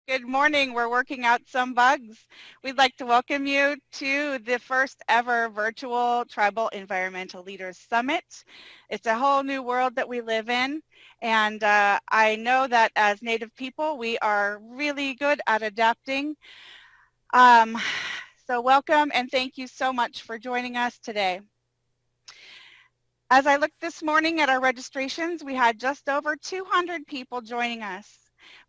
Good morning. We're working out some bugs. We'd like to welcome you to the first ever virtual Tribal Environmental Leaders Summit. It's a whole new world that we live in, and I know that as Native people, we are really good at adapting. So welcome and thank you so much for joining us today. As I looked this morning at our registrations, we had just over 200 people joining us.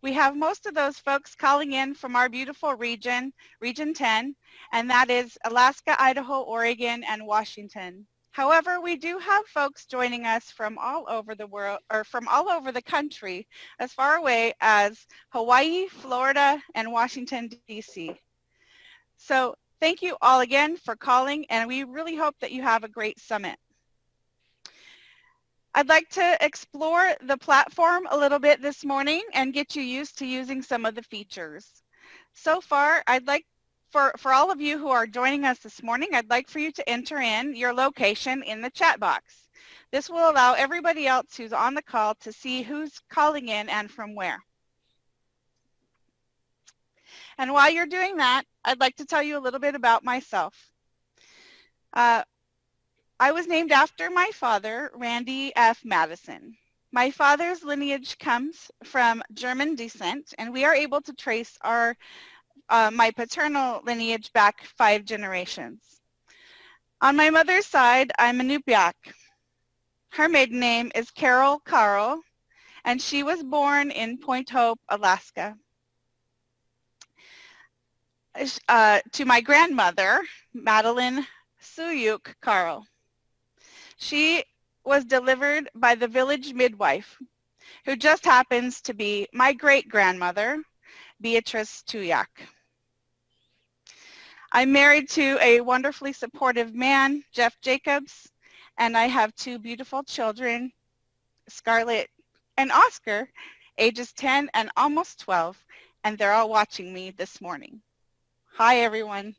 We have most of those folks calling in from our beautiful region, Region 10, and that is Alaska, Idaho, Oregon, and Washington. However, we do have folks joining us from all over the world, or from all over the country, as far away as Hawaii, Florida, and Washington, D.C. So thank you all again for calling, and we really hope that you have a great summit. I'd like to explore the platform a little bit this morning and get you used to using some of the features. So far, I'd like for all of you who are joining us this morning, I'd like for you to enter in your location in the chat box. This will allow everybody else who's on the call to see who's calling in and from where. And while you're doing that, I'd like to tell you a little bit about myself. I was named after my father, Randi F. Madison. My father's lineage comes from German descent, and we are able to trace my paternal lineage back 5 generations. On my mother's side, I'm a Inupiaq. Her maiden name is Carol Carl, and she was born in Point Hope, Alaska. To my grandmother, Madeline Suyuk Carl. She was delivered by the village midwife, who just happens to be my great-grandmother, Beatrice Tuyak. I'm married to a wonderfully supportive man, Jeff Jacobs, and I have 2 beautiful children, Scarlett and Oscar, ages 10 and almost 12, and they're all watching me this morning. Hi, everyone.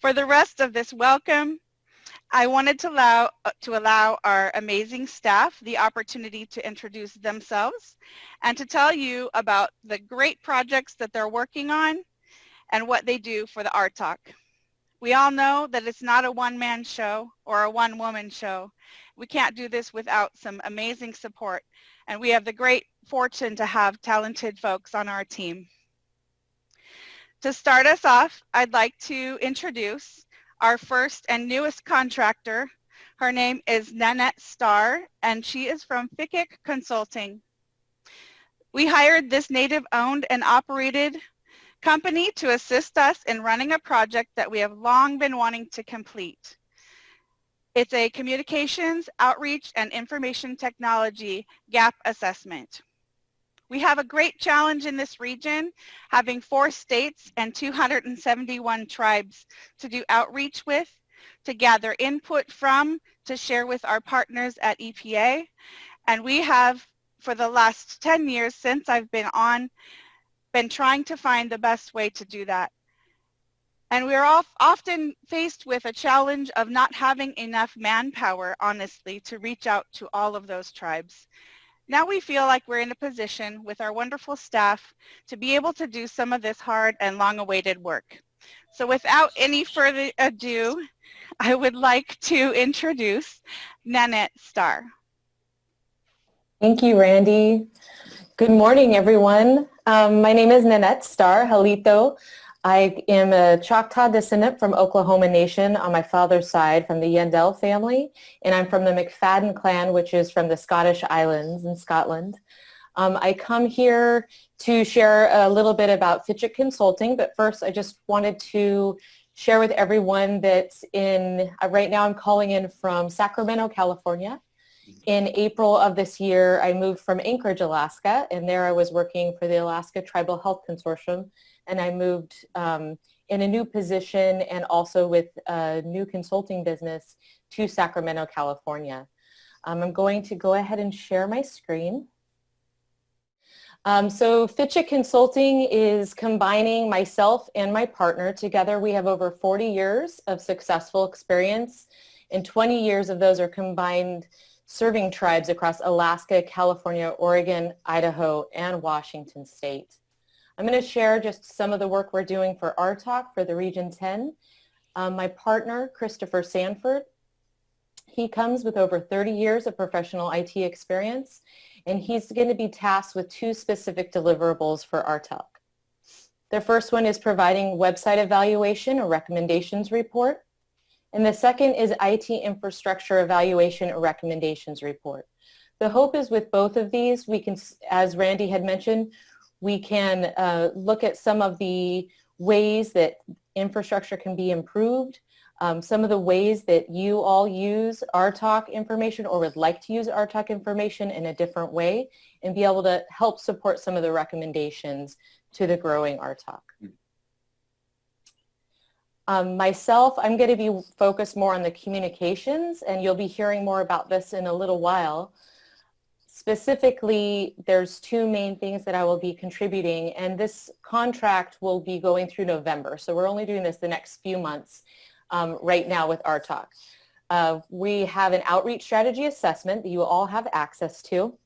For the rest of this welcome, I wanted to allow our amazing staff the opportunity to introduce themselves and to tell you about the great projects that they're working on and what they do for the RTOC. We all know that it's not a one-man show or a one-woman show. We can't do this without some amazing support, and we have the great fortune to have talented folks on our team. To start us off, I'd like to introduce our first and newest contractor. Her name is Nanette Starr, and she is from FICIC Consulting. We hired this Native-owned and operated company to assist us in running a project that we have long been wanting to complete. It's a communications, outreach, and information technology gap assessment. We have a great challenge in this region, having 4 states and 271 tribes to do outreach with, to gather input from, to share with our partners at EPA. And we have, for the last 10 years since I've been on, been trying to find the best way to do that. And we're often faced with a challenge of not having enough manpower, honestly, to reach out to all of those tribes. Now we feel like we're in a position with our wonderful staff to be able to do some of this hard and long-awaited work. So without any further ado, I would like to introduce Nanette Starr. Thank you, Randi. Good morning, everyone. My name is Nanette Starr, Jalito. I am a Choctaw descendant from Oklahoma Nation on my father's side from the Yandell family, and I'm from the McFadden clan, which is from the Scottish Islands in Scotland. I come here to share a little bit about FICIC Consulting, but first I just wanted to share with everyone that right now I'm calling in from Sacramento, California. In April of this year, I moved from Anchorage, Alaska, and there I was working for the Alaska Tribal Health Consortium, and I moved in a new position and also with a new consulting business to Sacramento, California. I'm going to go ahead and share my screen. So FICIC Consulting is combining myself and my partner. Together we have over 40 years of successful experience, and 20 years of those are combined serving tribes across Alaska, California, Oregon, Idaho, and Washington State. I'm going to share just some of the work we're doing for RTOC for the Region 10. My partner, Christopher Sanford, he comes with over 30 years of professional IT experience, and he's going to be tasked with 2 specific deliverables for RTOC. The first one is providing website evaluation or recommendations report, and the second is IT infrastructure evaluation or recommendations report. The hope is with both of these, we can, as Randi had mentioned, we can look at some of the ways that infrastructure can be improved, some of the ways that you all use RTOC information or would like to use RTOC information in a different way, and be able to help support some of the recommendations to the growing RTOC. Myself, I'm going to be focused more on the communications, and you'll be hearing more about this in a little while. Specifically, there's 2 main things that I will be contributing, and this contract will be going through November. So we're only doing this the next few months right now with RTOC. We have an outreach strategy assessment that you all have access to.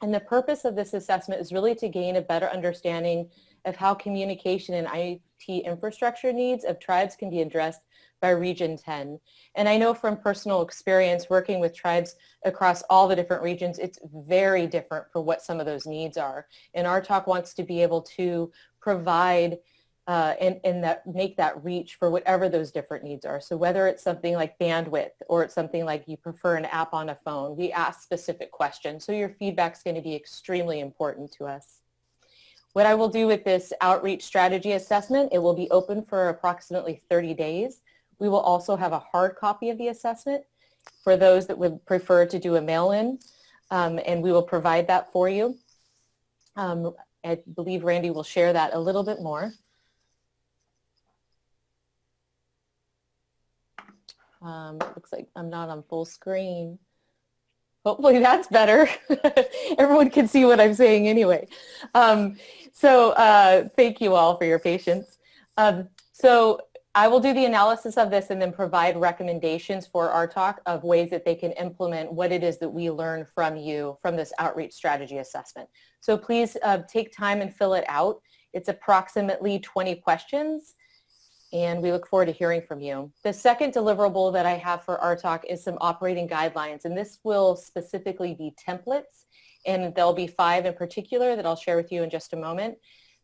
And the purpose of this assessment is really to gain a better understanding of how communication and IT infrastructure needs of tribes can be addressed by Region 10. And I know from personal experience working with tribes across all the different regions, it's very different for what some of those needs are. And RTOC wants to be able to provide and that make that reach for whatever those different needs are. So whether it's something like bandwidth or it's something like you prefer an app on a phone, we ask specific questions. So your feedback is going to be extremely important to us. What I will do with this outreach strategy assessment, it will be open for approximately 30 days. We will also have a hard copy of the assessment for those that would prefer to do a mail-in, and we will provide that for you. I believe Randi will share that a little bit more. Looks like I'm not on full screen. Hopefully that's better. Everyone can see what I'm saying anyway. Thank you all for your patience. So I will do the analysis of this and then provide recommendations for RTOC of ways that they can implement what it is that we learn from you from this outreach strategy assessment. So please take time and fill it out. It's approximately 20 questions, and we look forward to hearing from you. The second deliverable that I have for RTOC is some operating guidelines, and this will specifically be templates, and there'll be 5 in particular that I'll share with you in just a moment.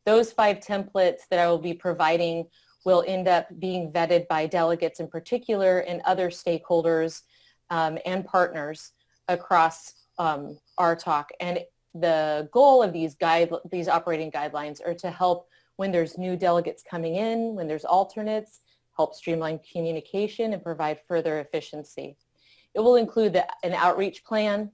Those 5 templates that I will be providing will end up being vetted by delegates in particular and other stakeholders and partners across RTOC. And the goal of these operating guidelines are to help when there's new delegates coming in, when there's alternates, help streamline communication and provide further efficiency. It will include an outreach plan,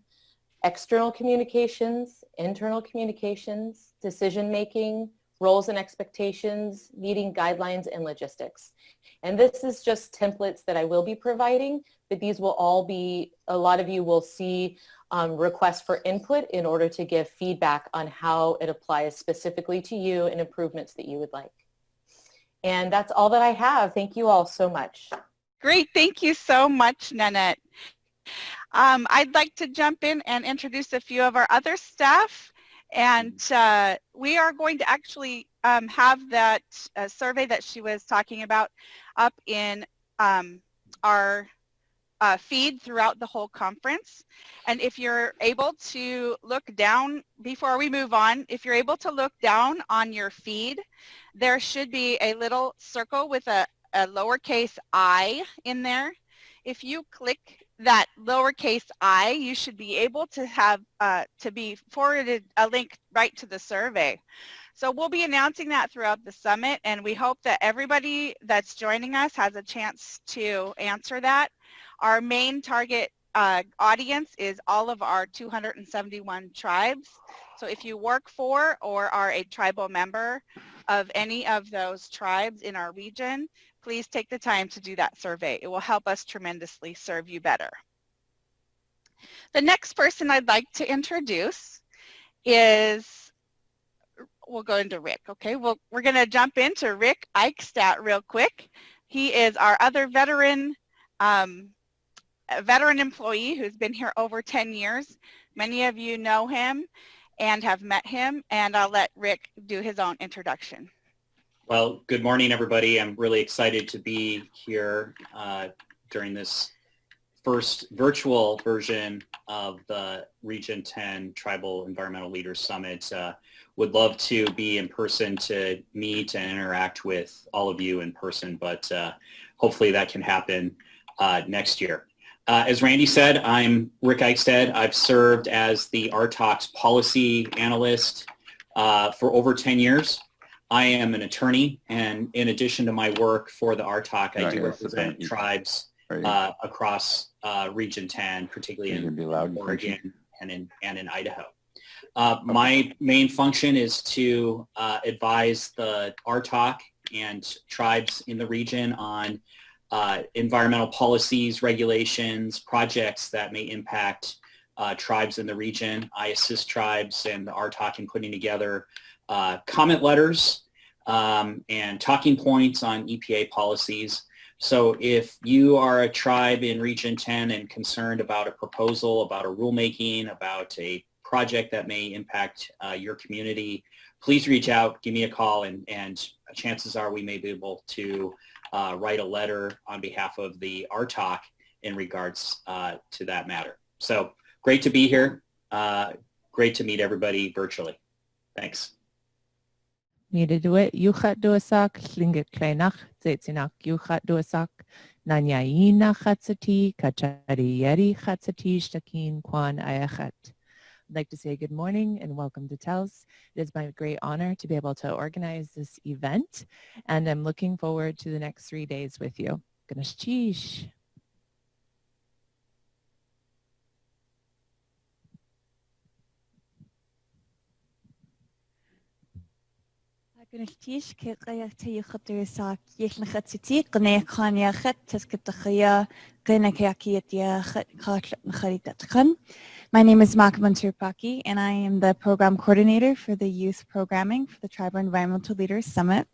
external communications, internal communications, decision-making, roles and expectations, meeting guidelines, and logistics. And this is just templates that I will be providing, but these will all be, a lot of you will see requests for input in order to give feedback on how it applies specifically to you and improvements that you would like. And that's all that I have. Thank you all so much. Great. Thank you so much, Nanette. I'd like to jump in and introduce a few of our other staff. And we are going to actually have that survey that she was talking about up in our feed throughout the whole conference. And if you're able to look down, before we move on, if you're able to look down on your feed, there should be a little circle with a lowercase I in there. If you click that lowercase I, you should be able to have to be forwarded a link right to the survey. So we'll be announcing that throughout the summit, and we hope that everybody that's joining us has a chance to answer that. Our main target audience is all of our 271 tribes. So if you work for or are a tribal member of any of those tribes in our region, please take the time to do that survey. It will help us tremendously serve you better. The next person I'd like to introduce is, we'll go into Rick, okay? We're going to jump into Rick Eichstadt real quick. He is our other veteran employee who's been here over 10 years. Many of you know him, and have met him, and I'll let Rick do his own introduction. Well, good morning, everybody. I'm really excited to be here during this first virtual version of the Region 10 Tribal Environmental Leaders Summit. Would love to be in person to meet and interact with all of you in person, but hopefully that can happen next year. As Randy said, I'm Rick Eichstad. I've served as the RTOC's policy analyst for over 10 years. I am an attorney, and in addition to my work for the RTOC, I do represent tribes across Region 10, particularly in Oregon and in Idaho. My main function is to advise the RTOC and tribes in the region on environmental policies, regulations, projects that may impact tribes in the region. I assist tribes and the RTOC in putting together comment letters and talking points on EPA policies. So if you are a tribe in Region 10 and concerned about a proposal, about a rulemaking, about a project that may impact your community, please reach out, give me a call, and chances are we may be able to write a letter on behalf of the RTOC in regards to that matter. So great to be here. Great to meet everybody virtually. Thanks. Niederduet Yuchat Duasak, Slinget Kleinach, Zetzinak Yuchat Duasak, Nanyaina Chatsati, Kachari Yeri Chatsati, Shtakin Kwan Ayachat. I'd like to say good morning and welcome to TELS. It is my great honor to be able to organize this event, and I'm looking forward to the next 3 days with you. Ganashchish. Gynulleidfa cyrraedd teilchadwysach iechnachatsiti gneachaniachat taskatachia gynakakiatia. My name is Makaman Turpaki, and I am the program coordinator for the youth programming for the Tribal Environmental Leaders Summit.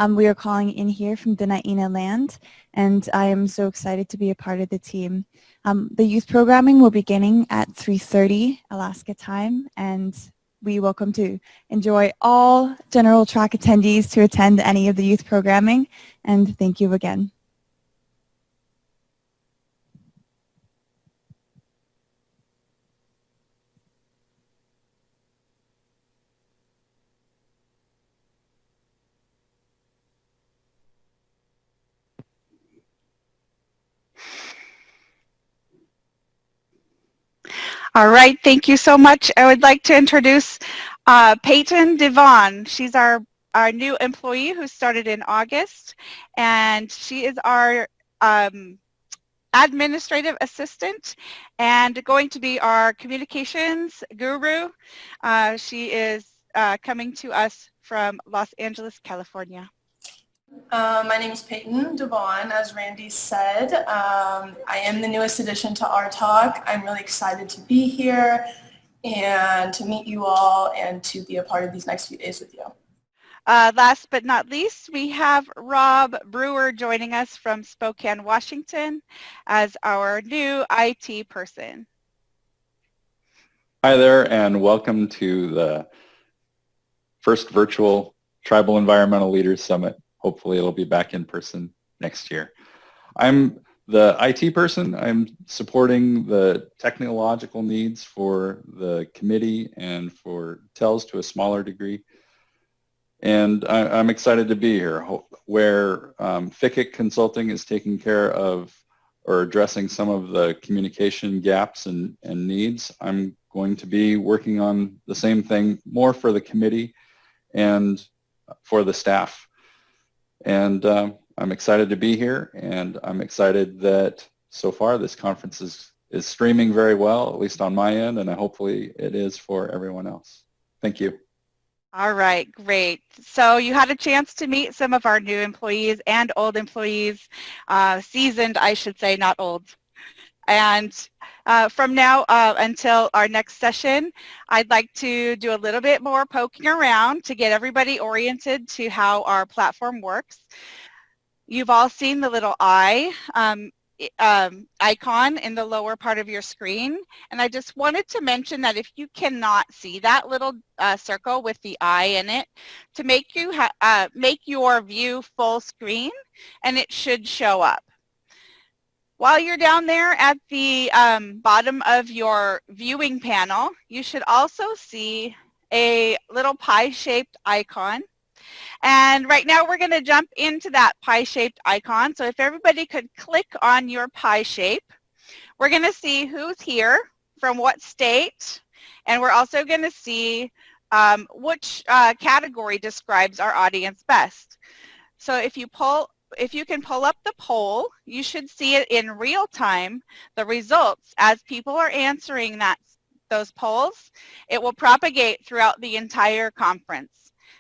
We are calling in here from Dena'ina land, and I am so excited to be a part of the team. The youth programming will be beginning at 3:30 Alaska time, and we welcome to enjoy all general track attendees to attend any of the youth programming, and thank you again. All right, thank you so much. I would like to introduce Peyton Devon. She's our new employee who started in August, and she is our administrative assistant and going to be our communications guru. She is coming to us from Los Angeles, California. My name is Peyton Devon. As Randy said, I am the newest addition to RTOC. I'm really excited to be here and to meet you all and to be a part of these next few days with you. Last but not least, we have Rob Brewer joining us from Spokane, Washington as our new IT person. Hi there, and welcome to the first virtual Tribal Environmental Leaders Summit. Hopefully it'll be back in person next year. I'm the IT person. I'm supporting the technological needs for the committee and for TELS to a smaller degree. And I'm excited to be here, where FICIC Consulting is taking care of or addressing some of the communication gaps and needs. I'm going to be working on the same thing, more for the committee and for the staff. And I'm excited to be here, and I'm excited that so far this conference is streaming very well, at least on my end, and hopefully it is for everyone else. Thank you. All right, great. So you had a chance to meet some of our new employees and old employees, seasoned, I should say, not old. And from now until our next session, I'd like to do a little bit more poking around to get everybody oriented to how our platform works. You've all seen the little eye. icon in the lower part of your screen. And I just wanted to mention that if you cannot see that little circle with the eye in it, to make your view full screen, and it should show up. While you're down there at the bottom of your viewing panel, you should also see a little pie-shaped icon. And right now we're going to jump into that pie-shaped icon. So if everybody could click on your pie shape, we're going to see who's here, from what state, and we're also going to see which category describes our audience best. So if you can pull up the poll, you should see it in real time, the results as people are answering those polls. It will propagate throughout the entire conference.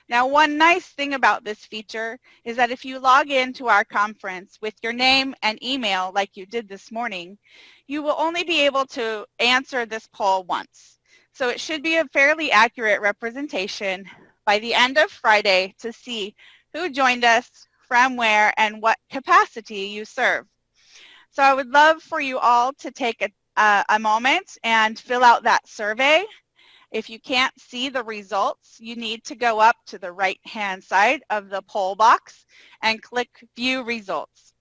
Now, one nice thing about this feature is that if you log into our conference with your name and email like you did this morning, you will only be able to answer this poll once. So it should be a fairly accurate representation by the end of Friday to see who joined us, from where, and what capacity you serve. So I would love for you all to take a moment and fill out that survey. If you can't see the results, you need to go up to the right-hand side of the poll box and click View Results.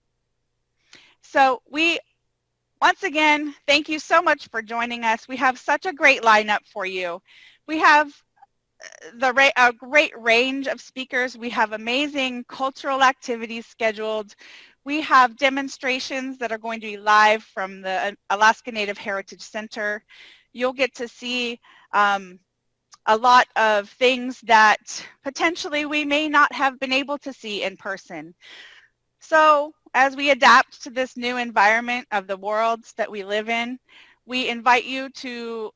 So once again, thank you so much for joining us. We have such a great lineup for you. We have a great range of speakers. We have amazing cultural activities scheduled. We have demonstrations that are going to be live from the Alaska Native Heritage Center. You'll get to see a lot of things that potentially we may not have been able to see in person. So as we adapt to this new environment of the world that we live in, we invite you to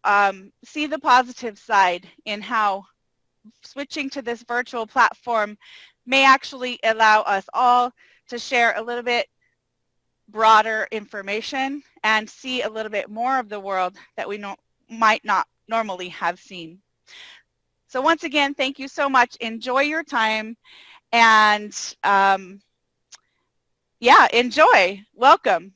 see the positive side in how switching to this virtual platform may actually allow us all to share a little bit broader information and see a little bit more of the world that we might not normally have seen. So once again, thank you so much. Enjoy your time, and yeah, enjoy. Welcome.